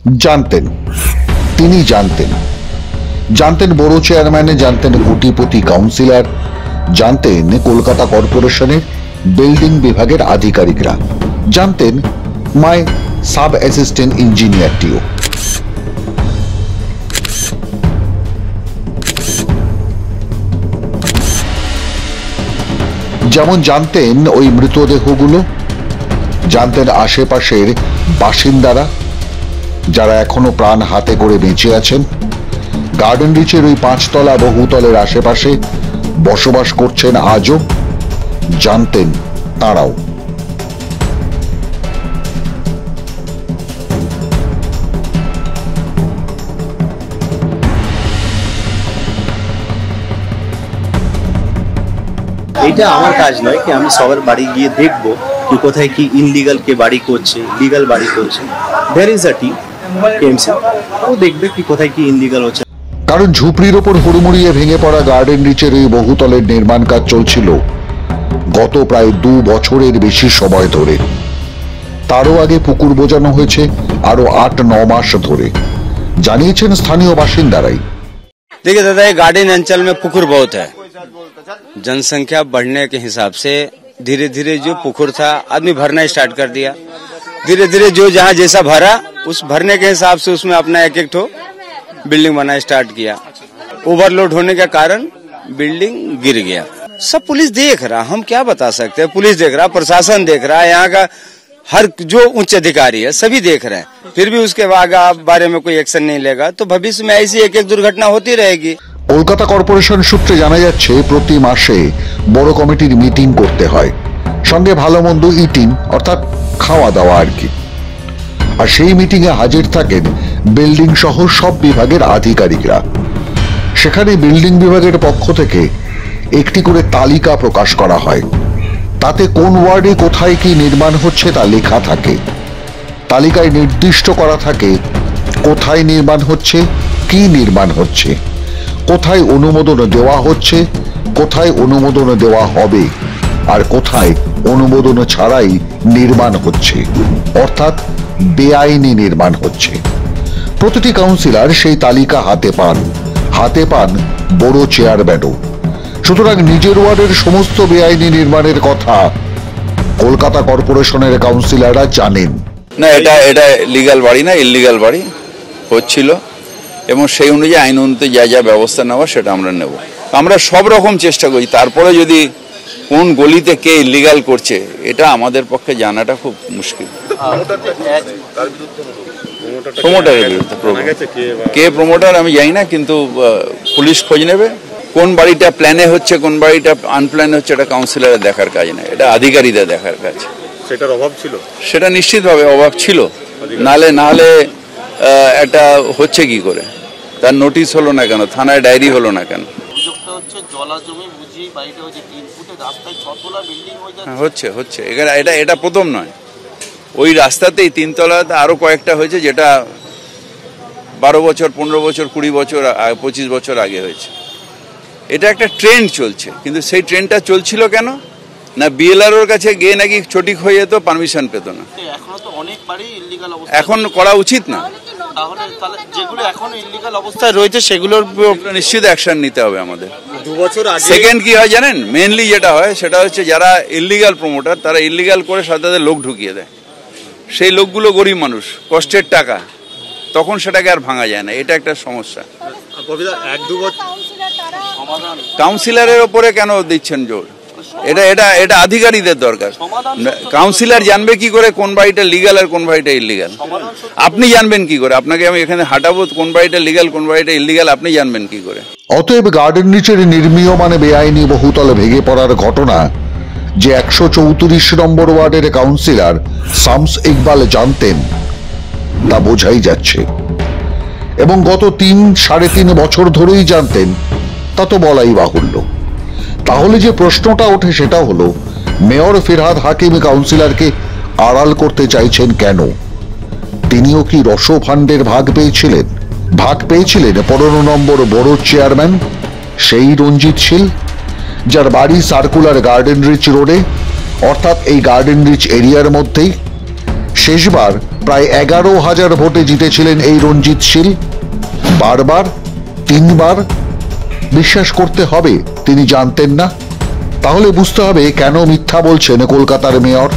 জানতেন, তিনি জানতেন, জানতেন বড় চেয়ারম্যানে, জানতেন কোটিপতি কাউন্সিলর, জানতেন কলকাতা কর্পোরেশনের বিল্ডিং বিভাগের আধিকারিকরা, জানতেন মাই সাব অ্যাসিস্ট্যান্ট ইঞ্জিনিয়ারটিও। যেমন জানতেন ওই মৃতদেহগুলো, জানতেন আশেপাশের বাসিন্দারা যারা এখনো প্রাণ হাতে করে বেঁচে আছেন, গার্ডেন রিচের ওই 5 তলা বহুতলের আশেপাশে বসবাস করছেন আজও, জানতেন তারাও। এটা আমার কাজ নয় কি আমি সবার বাড়ি গিয়ে দেখবো কি কোথায় কি ইনলিগাল কে বাড়ি করছে, লিগাল বাড়ি করছে। There is a team KMC, ও দেখবে কি কোথায় কি ইনলিগাল হচ্ছে। কারণ ঝুপড়ির ওপর হুড়মুড়িয়ে ভেঙে পড়া গার্ডেন রিচের ওই বহুতলের নির্মাণ কাজ চলছিল গত প্রায় 2 বছরের বেশি সময় ধরে। তারও আগে পুকুর বোজানো হয়েছে আরো 8-9 মাস ধরে, জানিয়েছেন স্থানীয় বাসিন্দারাই। देखिए दादा, ये गार्डन अंचल में पुकुर बहुत है। जनसंख्या बढ़ने के हिसाब से धीरे धीरे जो पुकुर था आदमी भरना स्टार्ट कर दिया। धीरे धीरे जो जहाँ जैसा भरा उस भरने के हिसाब से उसमें अपना एक एक ठो बिल्डिंग बनाना स्टार्ट किया। ओवरलोड होने के कारण बिल्डिंग गिर गया। सब पुलिस देख रहा, हम क्या बता सकते हैं। पुलिस देख रहा, प्रशासन देख रहा है, यहाँ का हर जो उच्च अधिकारी है सभी देख रहे हैं, फिर भी उसके बारे में कोई एक्शन नहीं लेगा तो भविष्य में ऐसी एक एक दुर्घटना होती रहेगी। কলকাতা কর্পোরেশন সূত্রে জানা যাচ্ছে প্রতি মাসে বড় কমিটির মিটিং করতে হয়, সঙ্গে ভালো মন্দ ইটিং অর্থাৎ খাওয়া দাওয়া আর কি। আর সেই মিটিং এ হাজির থাকেন বিল্ডিং সহ সব বিভাগের আধিকারিকরা। সেখানে বিল্ডিং বিভাগের পক্ষ থেকে একটি করে তালিকা প্রকাশ করা হয়, তাতে কোন ওয়ার্ডে কোথায় কি নির্মাণ হচ্ছে তা লেখা থাকে। তালিকায় নির্দিষ্ট করা থাকে কোথায় নির্মাণ হচ্ছে, কি নির্মাণ হচ্ছে, কোথায় অনুমোদন দেওয়া হচ্ছে, কোথায় অনুমোদন দেওয়া হবে, আর কোথায় অনুমোদন ছাড়াই নির্মাণ হচ্ছে, অর্থাৎ বেআইনি নির্মাণ হচ্ছে। প্রতিটি কাউন্সিলর সেই তালিকা হাতে পান বড় চেয়ারম্যানও। সুতরাং নিজের ওয়ার্ডের সমস্ত বেআইনি নির্মাণের কথা কলকাতা কর্পোরেশনের কাউন্সিলররা জানেন না। এটা লিগ্যাল বাড়ি না, ইললিগাল বাড়ি হচ্ছিল এবং সেই অনুযায়ী আইন অনুযায়ী যা যা ব্যবস্থা নেওয়া সেটা আমরা নেব। আমরা সব রকম চেষ্টা করি, তারপরে যদি কোন গলিতে কে ইললিগাল করছে এটা আমাদের পক্ষে জানাটা খুব মুশকিল। প্রমোটারের বিরুদ্ধে, কে প্রমোটার আমি জানি না, কিন্তু পুলিশ খোঁজ নেবে। কোন বাড়িটা প্ল্যানে হচ্ছে, কোন বাড়িটা আনপ্ল্যানে হচ্ছে, এটা কাউন্সিলরের দেখার কাজ না, এটা আধিকারিকদের দেখার কাজ। সেটার অভাব ছিল, সেটা নিশ্চিতভাবে অভাব ছিল, নাহলে এটা হচ্ছে কি করে, তার নোটিশ হলো না কেন, থানায় ডায়েরি হলো না কেন? হচ্ছে এটা প্রথম নয়, ওই রাস্তাতেই 3 তলাতে আরো কয়েকটা হয়েছে, যেটা 12 বছর 15 বছর 20 বছর 25 বছর আগে হয়েছে। এটা একটা ট্রেন্ড চলছে, কিন্তু সেই ট্রেন্ডটা চলছিল কেন না, বিএলআরওর কাছে গিয়ে নাকি ছটিক হয়ে যেত, পারমিশন পেত না। এখন করা উচিত না, রয়েছে সেগুলোর নিশ্চিত অ্যাকশন নিতে হবে আমাদের। 2 বছর আগে সেকেন্ড কি হয় জানেন, মেইনলি যেটা হয় সেটা হচ্ছে যারা ইললিগাল প্রমোটার তারা ইললিগাল করে সাথে সাথে লোক ঢুকিয়ে দেয়। সেই লোকগুলো গরিব মানুষ, কষ্টের টাকা, তখন সেটাকে আর ভাঙা যায় না, এটা একটা সমস্যা। কাউন্সিলরের ওপরে কেন দিচ্ছেন জোর? এটা আধিকারিকদের দরকার। কাউন্সিলর জানবে কি করে কোন বাড়িটা লিগাল আর কোন বাড়িটা ইললিগাল? আপনি জানবেন কি করে? আপনাকে আমি এখানে হাঁটাবো কোন বাড়িটা লিগাল কোন বাড়িটা ইললিগাল, আপনি জানবেন কি করে? অতএব গার্ডেন রিচের নির্মীয়মানে বেআইনি বহুতল ভেঙে পড়ার ঘটনা যে 134 নম্বর ওয়ার্ডের কাউন্সিলর শামস ইকবাল জানতেন তা বোঝাই যাচ্ছে, এবং গত 3-3.5 বছর ধরেই জানতেন তা তো বলাই বাহুল্য। তাহলে যে প্রশ্নটা ওঠে সেটা হলো, মেয়র ফিরহাদ হাকিম কাউন্সিলরকে আড়াল করতে চাইছেন কেন? তিনিও কি রসফান্ডের ভাগ পেয়েছিলেন? 15 নম্বর বড় চেয়ারম্যান সেই রঞ্জিত শীল, যার বাড়ি সার্কুলার গার্ডেন রিচ রোডে, অর্থাৎ এই গার্ডেন রিচ এরিয়ার মধ্যেই। শেষবার প্রায় 11,000 ভোটে জিতেছিলেন এই রঞ্জিত শীল। বারবার 3 বার। বিশ্বাস করতে হবে তিনি জানতেন না? তাহলে বুঝতে হবে কেন মিথ্যা বলছেন কলকাতার মেয়র।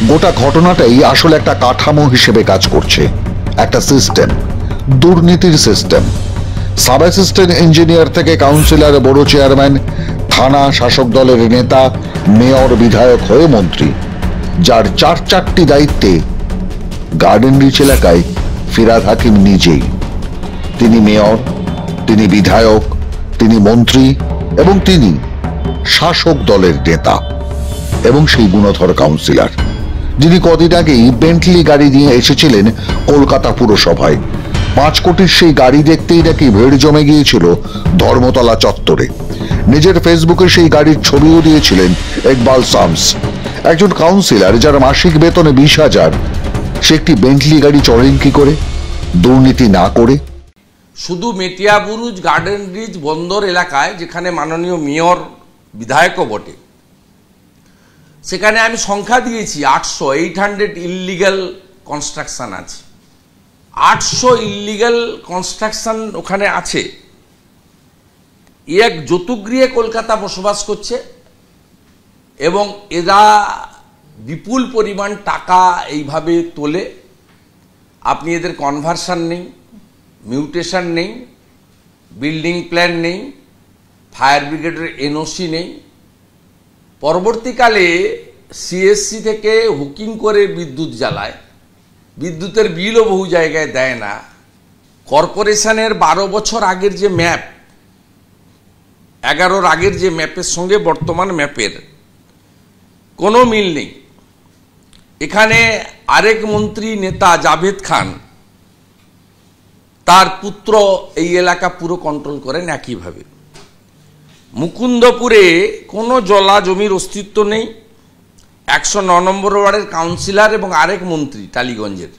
গোটা ঘটনাটাই আসলে একটা কাঠামো হিসেবে কাজ করছে, একটা সিস্টেম, দুর্নীতির সিস্টেম। সাব অ্যাসিস্ট্যান্ট ইঞ্জিনিয়ার থেকে কাউন্সিলর, বড় চেয়ারম্যান, থানা, শাসক দলের নেতা, মেয়র, বিধায়ক হয়ে মন্ত্রী, যার 4টি দায়িত্বে গার্ডেন রিচ এলাকায় ফিরহাদ হাকিম নিজেই। তিনি মেয়র, তিনি বিধায়ক, তিনি মন্ত্রী এবং তিনি শাসক দলের নেতা এবং সেই গুণধর কাউন্সিলর, যিনি কদিন আগেই বেন্টলি গাড়ি নিয়ে এসেছিলেন কলকাতা পুরসভায়। 5 কোটির সেই গাড়ি দেখতেই নাকি ভিড় জমে গিয়েছিল ধর্মতলা চত্বরে। নিজের ফেসবুকে সেই গাড়ির ছবিও দিয়েছিলেন ইকবাল শামস। একজন কাউন্সিলর যার মাসিক বেতনে 20,000, সে একটি বেন্টলি গাড়ি চড়েন কি করে, দুর্নীতি না করে? শুধু মেটিয়াবুরুজ গার্ডেন রিচ বন্দর এলাকায়, যেখানে মাননীয় মেয়র বিধায়কও বটে, সেখানে আমি সংখ্যা দিয়েছি 800 ইললিগাল কনস্ট্রাকশন আছে। 800 ইললিগাল কনস্ট্রাকশন ওখানে আছে। এক যতুগৃহে কলকাতা বসবাস করছে এবং এরা বিপুল পরিমাণ টাকা এইভাবে তোলে। আপনি এদের কনভার্সন নেই, মিউটেশন নেই, বিল্ডিং প্ল্যান নেই, ফায়ার ব্রিগেডের এনওসি নেই। পরবর্তীকালে সিএসসি থেকে হুকিং করে বিদ্যুৎ জ্বালায়, বিদ্যুতের বিলও বহু জায়গায় দেয় না। কর্পোরেশনের 12 বছর আগের যে ম্যাপ, 11-র আগের যে ম্যাপের সঙ্গে বর্তমান ম্যাপের কোনো মিল নেই। এখানে আরেক মন্ত্রী নেতা জাভেদ খান, তার পুত্র এই এলাকা পুরো কন্ট্রোল করেন একইভাবে। মুকুন্দপুরে কোনো জলা জমির অস্তিত্ব নেই। 109 নম্বর ওয়ার্ডের কাউন্সিলর এবং আরেক মন্ত্রী টালিগঞ্জের,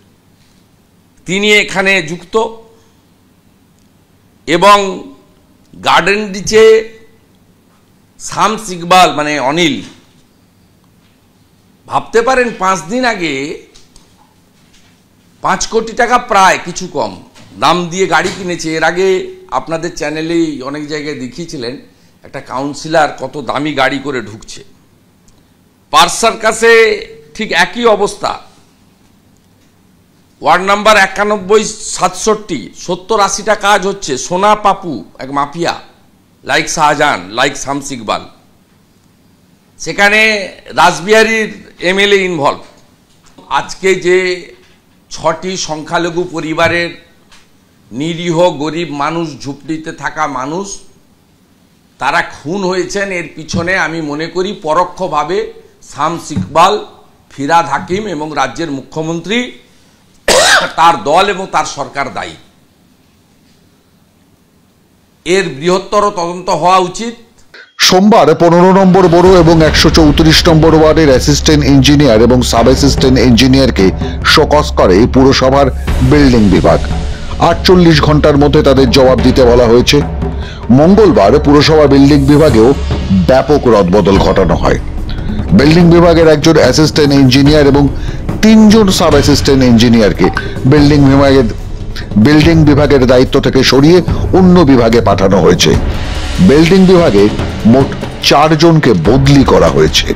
তিনি এখানে যুক্ত। এবং গার্ডেন রিচে শামস ইকবাল মানে অনিল, ভাবতে পারেন 5 দিন আগে 5 কোটি টাকা প্রায় কিছু কম দাম দিয়ে গাড়ি কিনেছে। এর আগে আপনাদের চ্যানেলেই অনেক জায়গায় দেখিয়েছিলেন একটা কাউন্সিলর কত দামি গাড়ি করে ঢুকছে। পার্ক সার্কাসে ঠিক একই অবস্থা। ওয়ার্ড নাম্বার 91, 67, 70-80টা কাজ হচ্ছে। সোনা পাপু এক mafia, like Shahjahan, like Shams Iqbal. সেখানে রাসবিহারীর এমএলএ ইনভলভ। আজকে যে 6টি সংখ্যালঘু পরিবারের নিরীহ গরিব মানুষ, ঝুপড়িতে থাকা মানুষ, তারা খুন হয়েছেন, এর পিছনে আমি মনে করি পরোক্ষভাবে শামস ইকবাল, ফিরহাদ হাকিম এবং রাজ্যের মুখ্যমন্ত্রী, তার দল এবং তার সরকার দায়ী। এর বৃহত্তর তদন্ত হওয়া উচিত। সোমবার 15 নম্বর বড় এবং 134 নম্বর ওয়ার্ডের অ্যাসিস্ট্যান্ট ইঞ্জিনিয়ার এবং সাব অ্যাসিস্ট্যান্ট ইঞ্জিনিয়ারকে শোকজ করে পুরসভার বিল্ডিং বিভাগ। 48 ঘন্টার মধ্যে তাদের জবাব দিতে বলা হয়েছে। মঙ্গলবার পুরসভা বিল্ডিং বিভাগেও ব্যাপক রদবদল ঘটানো হয়। বিল্ডিং বিভাগের একজন অ্যাসিস্ট্যান্ট ইঞ্জিনিয়ার এবং 3 জন সাব অ্যাসিস্ট্যান্ট ইঞ্জিনিয়ারকে বিল্ডিং বিভাগের দায়িত্ব থেকে সরিয়ে অন্য বিভাগে পাঠানো হয়েছে। বিল্ডিং বিভাগে মোট 4 জনকে বদলি করা হয়েছে।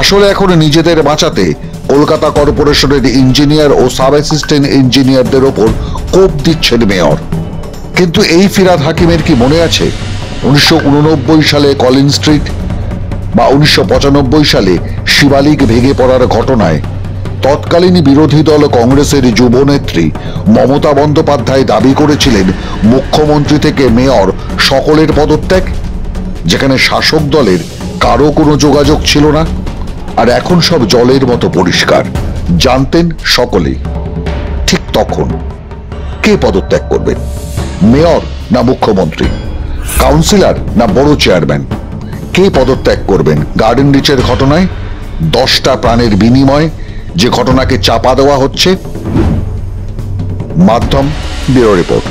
আসলে এখন নিজেদের বাঁচাতে কলকাতা কর্পোরেশনের ইঞ্জিনিয়ার ও সাব অ্যাসিস্ট্যান্ট ইঞ্জিনিয়ারদের ওপর কোপ দিচ্ছেন মেয়র। কিন্তু এই ফিরহাদ হাকিমের কি মনে আছে 1989 সালে কলিন স্ট্রিট বা 1995 সালে শিবালিক ভেঙে পড়ার ঘটনায় তৎকালীন বিরোধী দল কংগ্রেসের যুবনেত্রী মমতা বন্দ্যোপাধ্যায় দাবি করেছিলেন মুখ্যমন্ত্রী থেকে মেয়র সকলের পদত্যাগ, যেখানে শাসক দলের কারো কোনো যোগাযোগ ছিল না। আর এখন সব জলের মতো পরিষ্কার, জানতেন সকলেই। ঠিক তখন কে পদত্যাগ করবেন, মেয়র না মুখ্যমন্ত্রী, কাউন্সিলর না বড় চেয়ারম্যান? কে পদত্যাগ করবেন গার্ডেন রিচের ঘটনায়? 10টা প্রাণের বিনিময়ে যে ঘটনাকে চাপা দেওয়া হচ্ছে। মাধ্যম ব্যুরো রিপোর্ট।